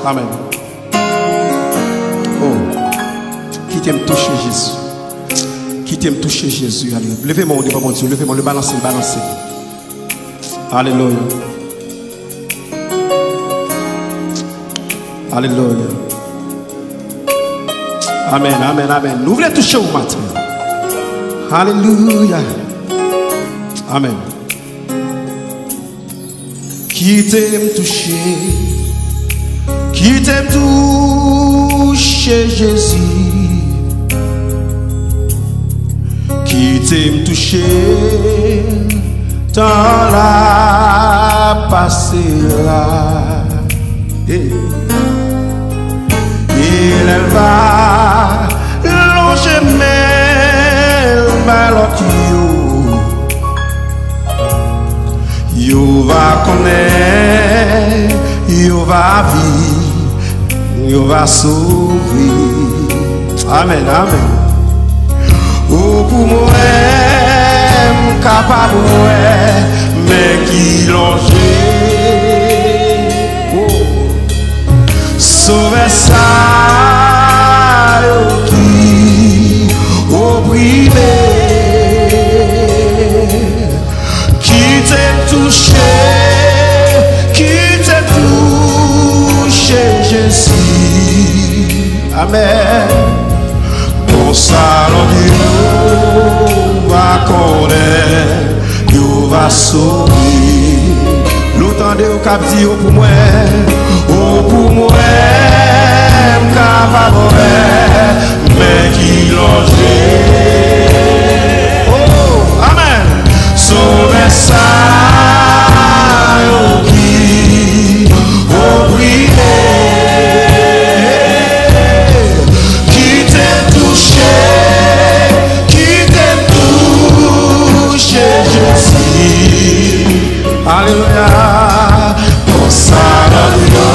Amen. Oh, qui t'aime toucher Jésus. Qui t'aime toucher Jésus. Allez, levez-moi au devant mon Dieu. Levez-moi, le balancer, le balancer. Alléluia. Alléluia. Amen, amen, amen. Nous voulons toucher au matin. Alléluia. Amen. Qui t'aime toucher, qui t'aime toucher Jésus, qui t'aime toucher dans la passera. Il va longer mes malotio. You va connaître, you va vivre, you va sauver. Amen, amen. Oh, pour moi, capable, mais qui longer. Oh. Sauver ça, qui opprimé. Qui t'aime touché, qui t'aime touché, Jésus. Amen. Pour ça, Dieu va connaître, Dieu va sauver. L'entendez au cap dit pour moi, oh pour moi, capable, mais qui loger. Oh, amen. Sauver ça, qui opprimé, qui t'aime touché, Jésus. Alléluia. Pour ça, Dieu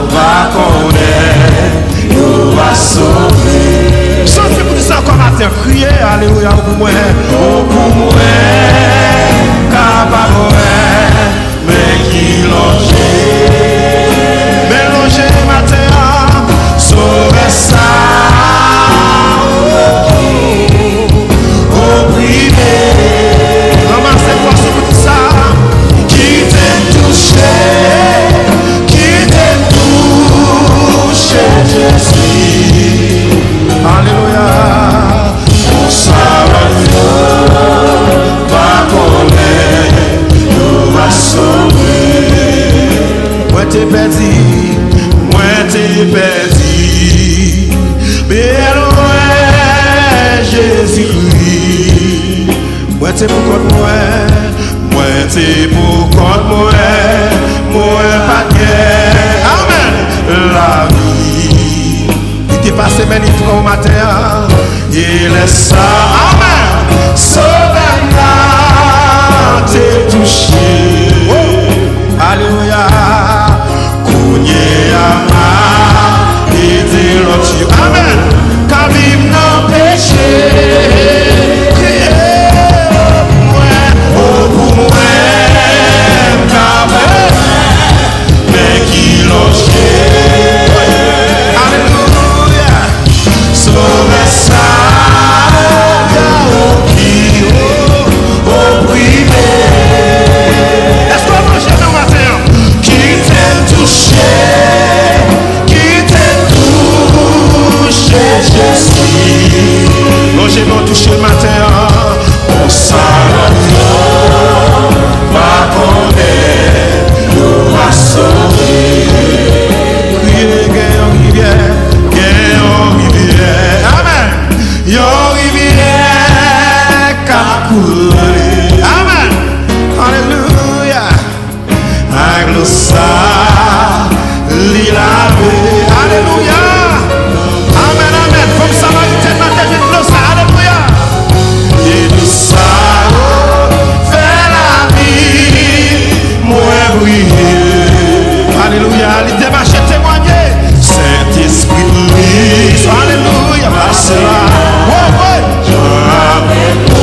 va connaître, Dieu va sauver. Chantez pour ça comme matin, criez, alléluia, pour moi, oh pour moi, capable, mais qui loger, mélanger matin, sauver ça, opprimé, ramassez quoi sur tout ça, qui t'aime touché, Jésus. Alléluia. Pour ça, Dieu va connaître, Dieu va sauver. Moi t'es perdu, mais loin Jésus-Christ. Moi t'es pour contre moi t'es pour contre moi pas de guerre. Amen. La vie, il t'est passé magnifique au matin, il est ça. Amen. Sauve-la, t'es touché. Oh. Alléluia. Kounye ama, et t'es l'autre. Amen. Car vive nos péchés. Oh pour moi, mais qui loger. Alléluia. Sauve ça, qui opprimé. Est-ce qu'on va chanter au matin? Qui t'aime touché, qui t'aime touché, Jésus. Logez-nous touché le matin. Pour ça, va connaître, nous va sauver. Criez, gagne rivière, amen. Yon rivière, capouler, amen. Alléluia. Aglo ça, l'ilave, alléluia. Amen, amen. Comme ça va être matin, je te ça, alléluia. Et tout ça, fait la vie, moi briller. Alléluia, il te marche témoigner. Saint-Esprit de l'Église, alléluia, passe là. Ouais, ouais. Je rappelle, oh,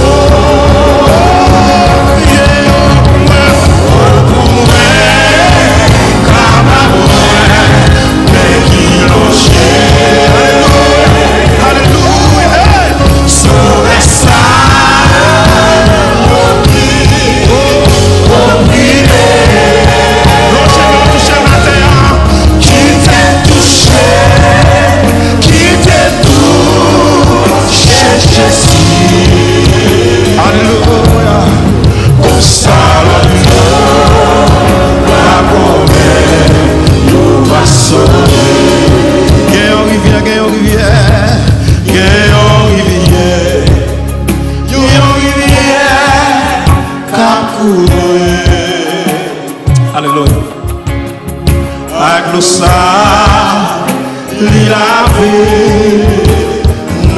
avec le sang, il a vu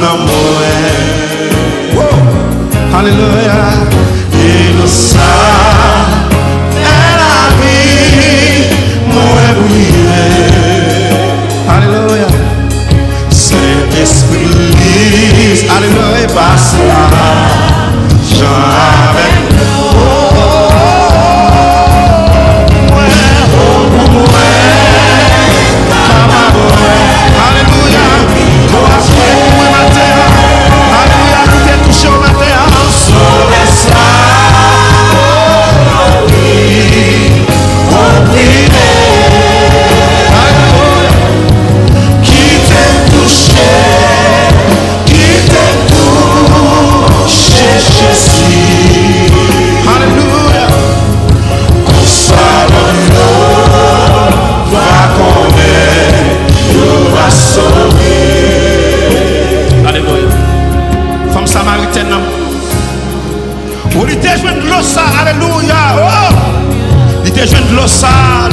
dans moi. Alléluia. Et le sang, elle a mis moi brûlé. Alléluia. Saint-Esprit, alléluia, passe là. Jean avec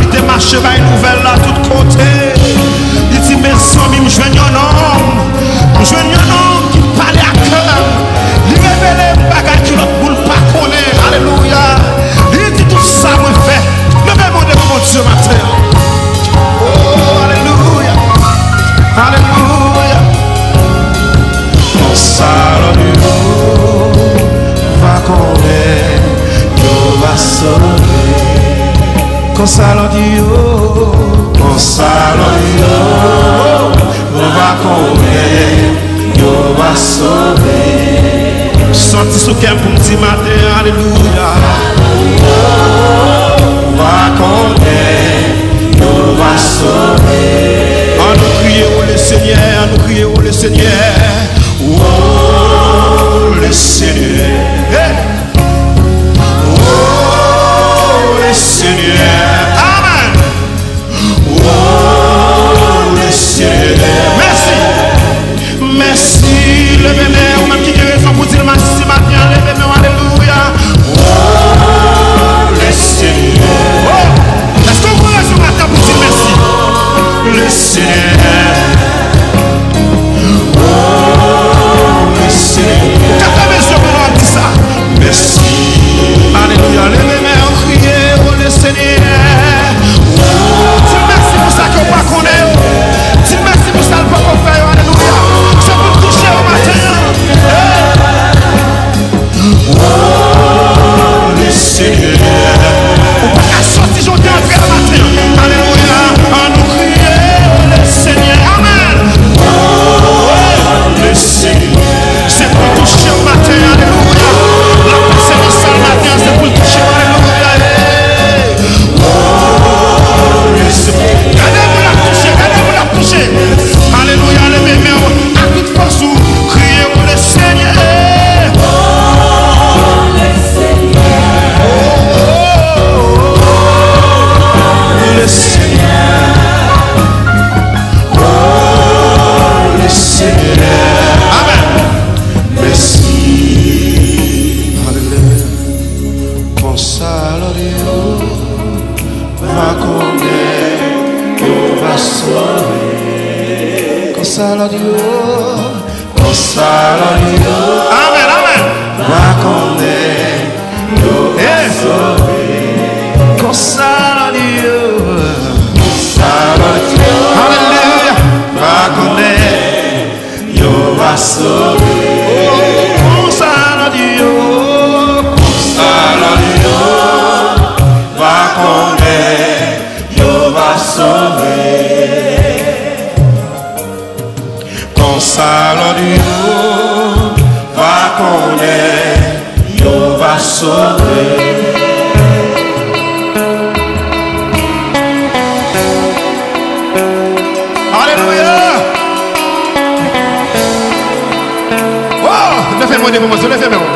il était marché par une nouvelle là, tout côté. Il dit, mes amis, je joigne un homme. Je joigne un homme qui parlait à cœur. Il révèle les bagages qui l'autre boule pas connaît. Alléluia. Il dit tout ça, moi, fait. Le même mot de mon Dieu matin. Oh, alléluia. Alléluia. Mon salut va connaître, Dieu va sauver. Consalo Dio, on va connaître, on va sauver. Sorti sous cœur pour me dire matin, alléluia. On va connaître, on va sauver. On nous crie oh le Seigneur, on nous crie oh le Seigneur. Oh le Seigneur. Hey. Oh le Seigneur. Merci, levez-moi, ou même qui a raison pour dire merci matin, levez-moi, alléluia. Oh, le Seigneur. Oh, est-ce qu'on vous raison matin pour dire merci? Le Seigneur. Oh, le Seigneur. Quand la maison vous dit ça, merci. Alléluia, levez-moi, criez, oh, le Seigneur. Dis merci pour ça qu'on va connaître. Dis merci pour ça qu'on va faire, alléluia. Oh, le Seigneur. On va pas sortir aujourd'hui en frère matin. Alléluia. On nous crie le Seigneur. Amen. Oh, le Seigneur. C'est pour toucher au matin. Alléluia. La pensée de ça le matin, c'est pour toucher. Alléluia. Oh, le Seigneur. Regardez-vous la toucher. Regardez-vous la toucher. Alléluia. Levez-moi. À toute force, criez le Seigneur. Le Seigneur, oh le Seigneur, amen. Merci, alléluia. Consalo Dio, va connaître, va sauver. Consalo Dio, amen, amen. Va connaître, va sauver. Consalo Dio. Alléluia, va connaître, Dieu va sauver. Consalo Dio, va connaître, Dieu va sauver. Consalo Dio, va connaître, Dieu va sauver. Levez-moi.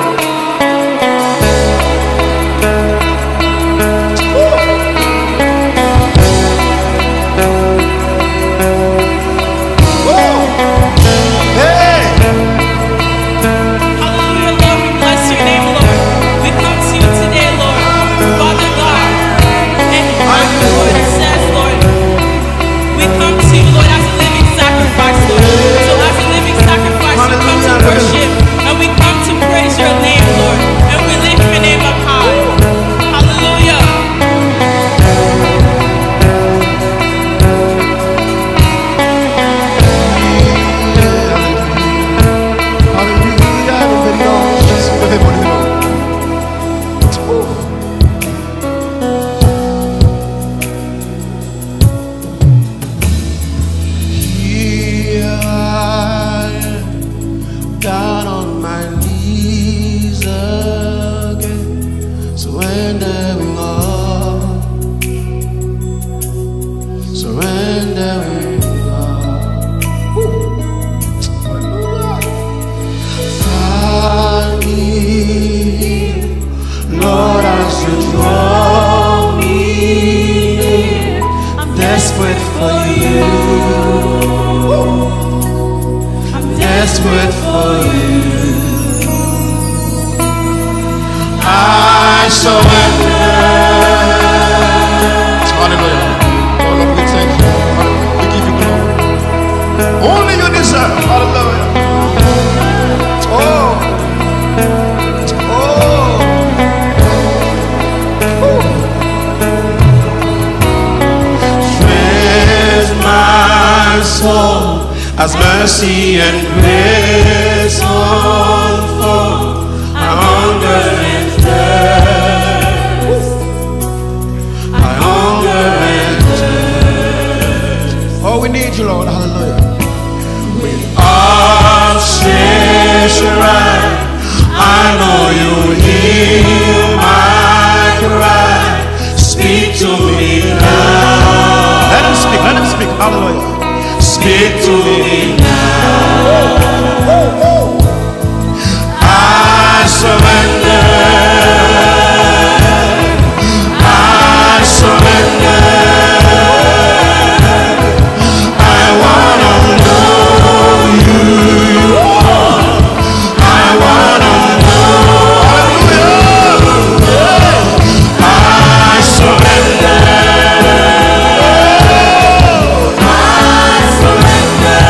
desperate for you. I'm desperate for you. I surrender. Hallelujah. Oh Lord, we thank you. We give you glory. Only you deserve. Hallelujah. Oh. Soul has mercy and grace unfold. I hunger and thirst. I hunger and thirst. Oh, we need you, Lord. Hallelujah. With outstretched right, I know you hear my cry. Speak to me now. Let him speak. Let him speak. Hallelujah. Speak to me now. I surrender. I surrender. I wanna know you. I wanna know. Hallelujah. I surrender. Hallelujah.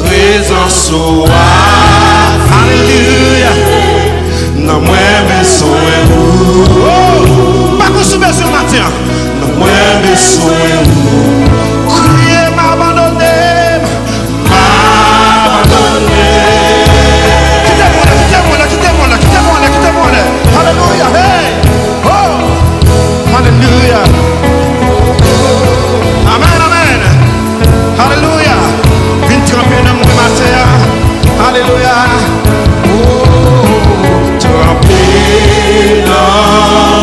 Présence au Alléluia. Non moi besoin vous. Pas qu'on se met sur matin. Non moi besoin vous. Crier m'abandonner. Quittez-moi là. Hallelujah. Hey. Oh. Hallelujah. Amen, amen. Hallelujah. Vin tremper dans mon matin. Hallelujah. Oh, tremper dans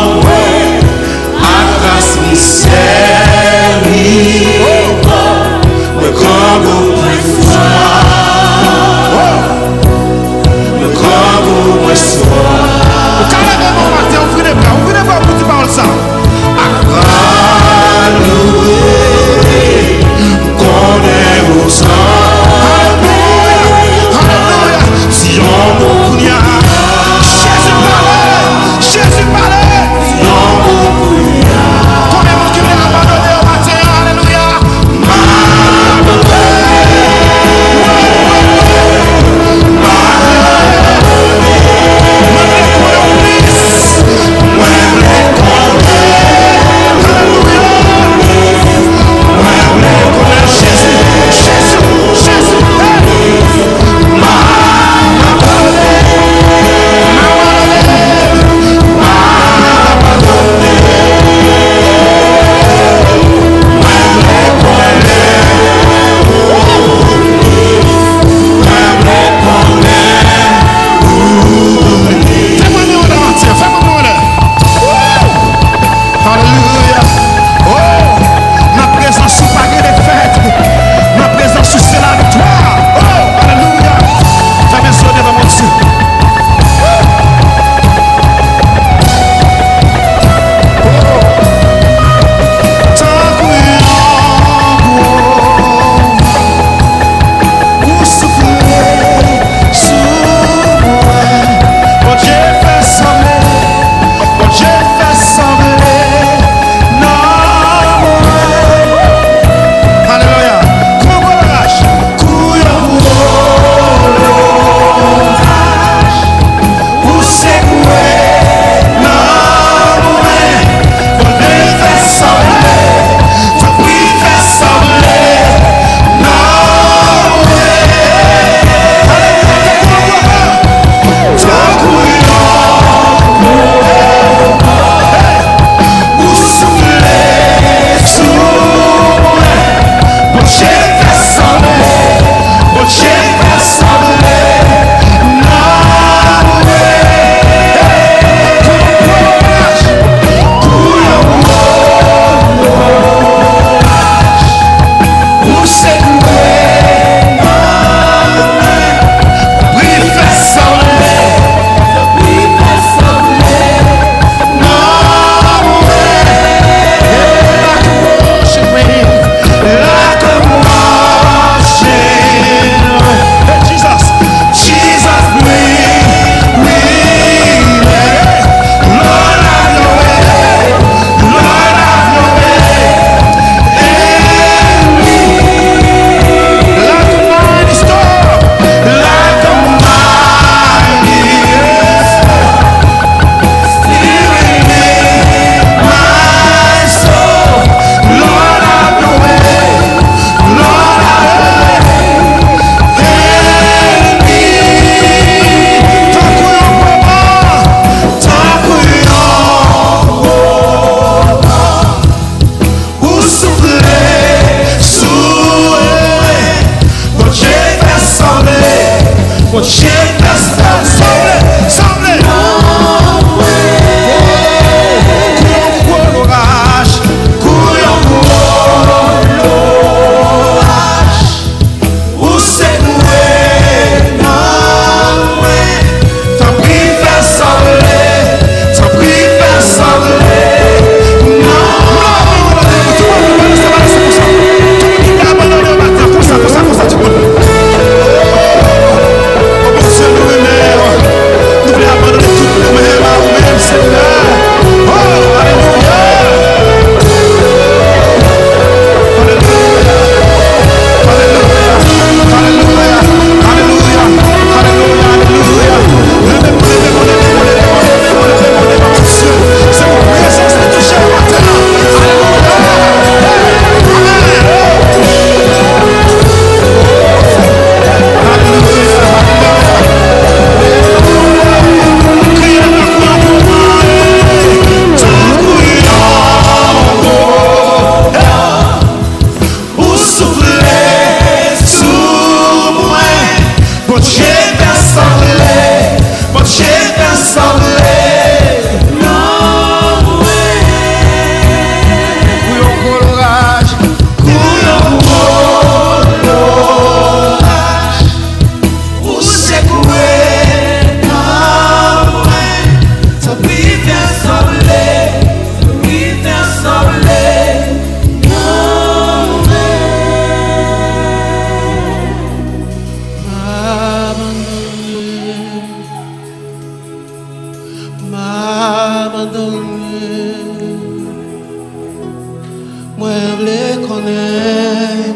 Moi je connais,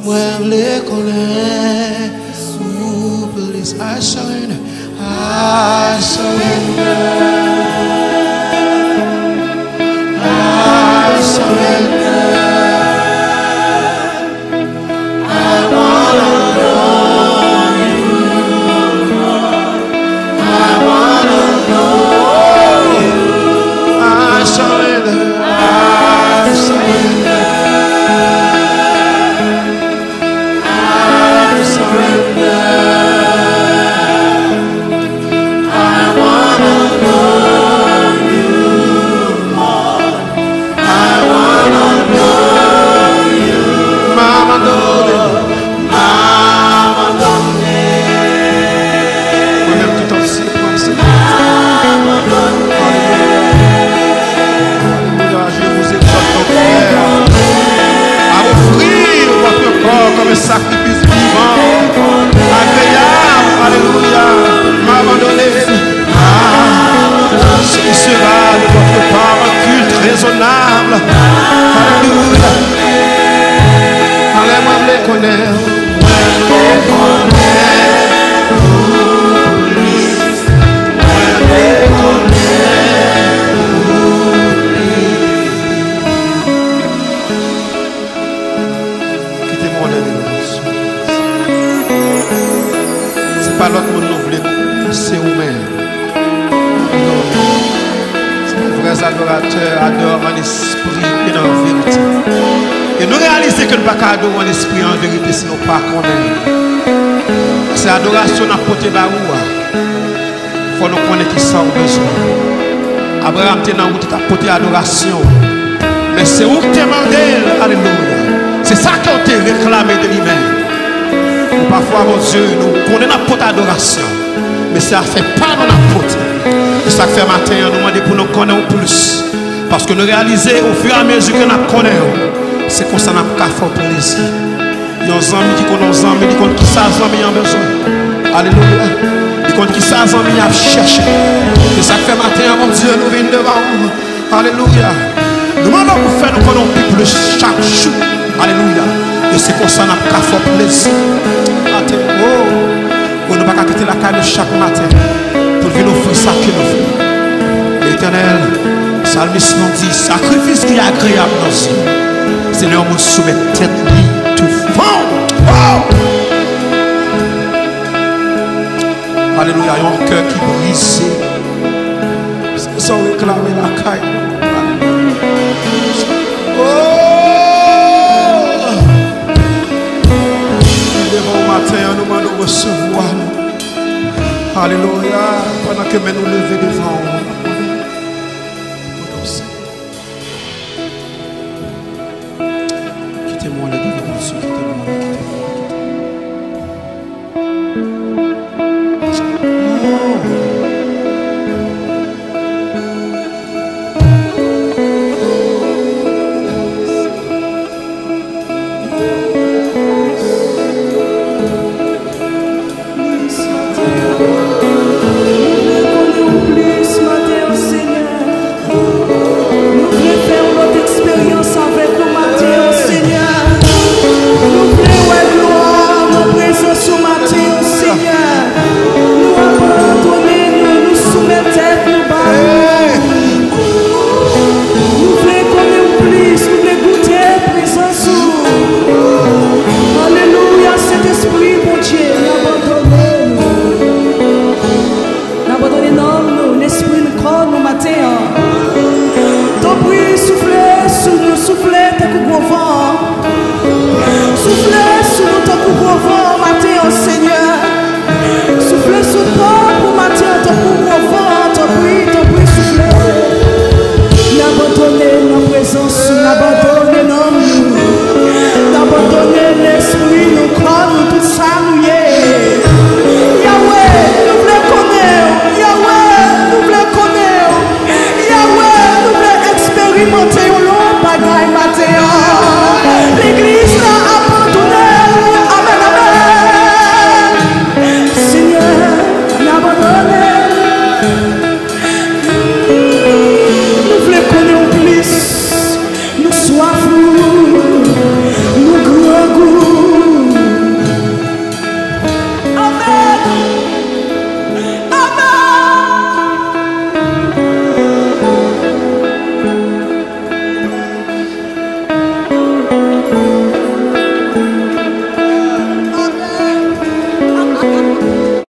moi je connais, I surrender, I surrender, I surrender. I wanna know you, I wanna know you. I surrender, I surrender, I surrender. Comme un sacrifice vivant, agréable, alléluia, m'abandonner. Ce qui sera de votre part un culte raisonnable, alléluia. Allez-moi les connaître, pas l'autre monde nous voulons, c'est vous-même. Les vrais adorateurs adorent en esprit et en vérité. Et nous réalisons que nous ne pouvons pas adorer en esprit et en vérité si nous ne pas connaître. C'est l'adoration à porter de la roue. Il faut nous connaître qui sont besoin. Abraham était dans la route à porter l'adoration. Mais c'est où tu demandé, alléluia. C'est ça qu'on t'a réclamé de lui-même. Parfois, mon Dieu, nous connaissons notre adoration, mais ça ne fait pas notre apôtre. Et ça fait matin, nous demandons pour nous connaître plus. Parce que nous réalisons au fur et à mesure que nous connaissons, c'est comme ça que nous avons fait plaisir. Il y a des amis qui connaissent des amis, qui connaissent qui ça, des amis ont besoin. Alléluia. Ils connaissent qui ça, des amis ont cherché. Et ça fait matin, mon Dieu, nous venons devant vous. Alléluia. Nous demandons pour faire nous connaître plus chaque jour. Alléluia. Et c'est comme ça que nous avons fait plaisir. Oh, on ne va pas quitter la caille chaque matin pour venir offrir ça que nous faisons. L'Éternel, Psalmiste nous dit, sacrifice qui est agréable dans nos yeux. Seigneur, nous soumet tête tout fond. Oh! Alléluia, il y a un cœur qui brise. Sans réclamer la caille. Oh! Devant matin, nous allons recevoir. Alléluia. Pendant que nous lever devant nous. Quittez-moi le devant Dieu. Monter